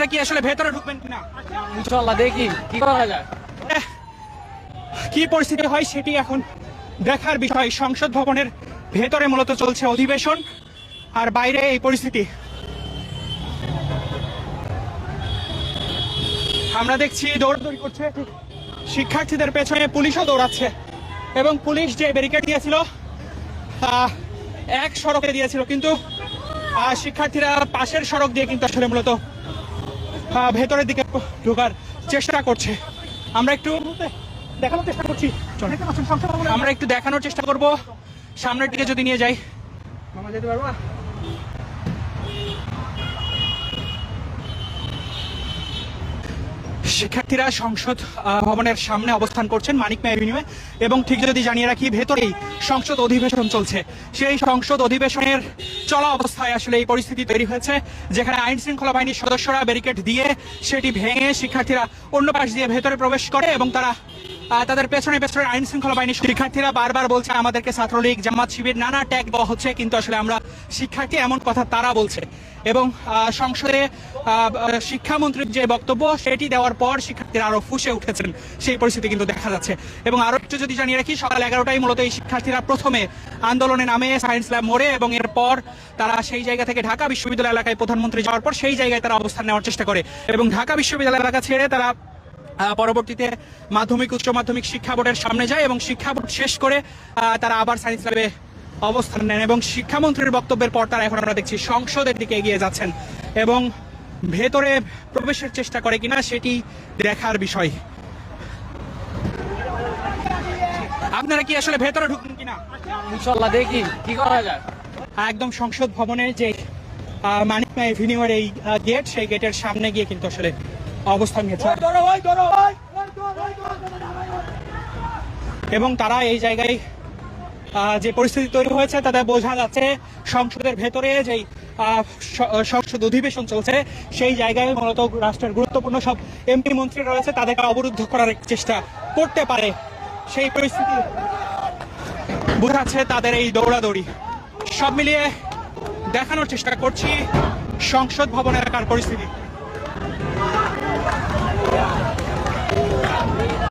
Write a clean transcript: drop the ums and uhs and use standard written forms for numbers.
আপনারা কি আসলে ভেতরে ঢুকবেন কিনা? ইনশাআল্লাহ দেখি কি করা যায়। কি পরিস্থিতি হয় সেটি এখন দেখার বিষয়। সংসদ ভবনের ভেতরে মূলত চলছে অধিবেশন, আর বাইরে এই পরিস্থিতি। আমরা দেখছি দৌড়াদৌড়ি করছে শিক্ষার্থীদের পেছনে, পুলিশও দৌড়াচ্ছে এবং পুলিশ যে ব্যারিকেড দিয়েছিল এক সড়কে দিয়েছিল, কিন্তু শিক্ষার্থীরা পাশের সড়ক দিয়ে কিন্তু আসলে মূলত ভেতরের দিকে ঢোকার চেষ্টা করছে। আমরা একটু দেখানোর চেষ্টা করছি, আমরা একটু দেখানোর চেষ্টা করব। সামনের দিকে যদি নিয়ে যাই, মামা যেতে পারবো? শিক্ষার্থীরা সংসদ ভবনের সামনে অবস্থান করছেন মানিক মেয়ে এভিনিউয়ে, এবং ঠিক যদি জানিয়ে রাখি ভেতরেই সংসদ অধিবেশন চলছে। সেই সংসদ অধিবেশনের চলা অবস্থায় আসলে এই পরিস্থিতি তৈরি হয়েছে, যেখানে আইন শৃঙ্খলা বাহিনীর সদস্যরা ব্যারিকেড দিয়ে সেটি ভেঙে শিক্ষার্থীরা অন্য পাশ দিয়ে ভেতরে প্রবেশ করে এবং তারা তাদের পেছনে পেছনে আইন শৃঙ্খলা বাহিনীর শিক্ষার্থীরা বারবার বলছে আমাদেরকে ছাত্রলীগ, জামাত, শিবির নানা ট্যাগ দেওয়া হচ্ছে, কিন্তু আসলে আমরা শিক্ষার্থী এমন কথা তারা বলছে। এবং সংসদে শিক্ষামন্ত্রীর যে বক্তব্য সেটি দেওয়ার পর শিক্ষার্থীরা আরো ফুঁসে উঠেছেন, সেই পরিস্থিতি কিন্তু দেখা যাচ্ছে। এবং আরো একটু যদি জানিয়ে রাখি, সকাল 11টায় মূলত এই শিক্ষার্থীরা প্রথমে আন্দোলনে নামে সায়েন্স ল্যাব মোড়ে, এবং এরপর তারা সেই জায়গা থেকে ঢাকা বিশ্ববিদ্যালয় এলাকায় প্রধানমন্ত্রী যাওয়ার পর সেই জায়গায় তারা অবস্থান নেওয়ার চেষ্টা করে, এবং ঢাকা বিশ্ববিদ্যালয় এলাকা ছেড়ে তারা পরবর্তীতে মাধ্যমিক উচ্চ মাধ্যমিক শিক্ষা বোর্ডের সামনে যায় এবং শিক্ষা বোর্ড শেষ করে তারা আবার সায়েন্স ল্যাবে অবস্থান নেন। এবং শিক্ষামন্ত্রীর বক্তব্যের পর তারা এখন আমরা দেখছি সংসদের দিকে এগিয়ে যাচ্ছেন এবং ভেতরে প্রবেশের চেষ্টা করে কিনা সেটি দেখার বিষয়। আপনারা কি আসলে ভেতরে ঢুকবেন কিনা? ইনশাআল্লাহ দেখি কি করা যায়। একদম সংসদ ভবনের যে মানিক মেয়ে এভিনিউয়ের এই গেট, সেই গেটের সামনে গিয়ে কিন্তু আসলে অবস্থান নিয়েছে এবং তারা এই জায়গায় যে পরিস্থিতি তৈরি হয়েছে তাতে বোঝা যাচ্ছে সংসদের ভেতরে যেই সংসদ অধিবেশন চলছে সেই জায়গায় মূলত রাষ্ট্রের গুরুত্বপূর্ণ সব এমপি মন্ত্রী রয়েছে, তাদেরকে অবরুদ্ধ করার চেষ্টা করতে পারে, সেই পরিস্থিতি বোঝাচ্ছে তাদের এই দৌড়াদৌড়ি। সব মিলিয়ে দেখানোর চেষ্টা করছি সংসদ ভবন এলাকার পরিস্থিতি।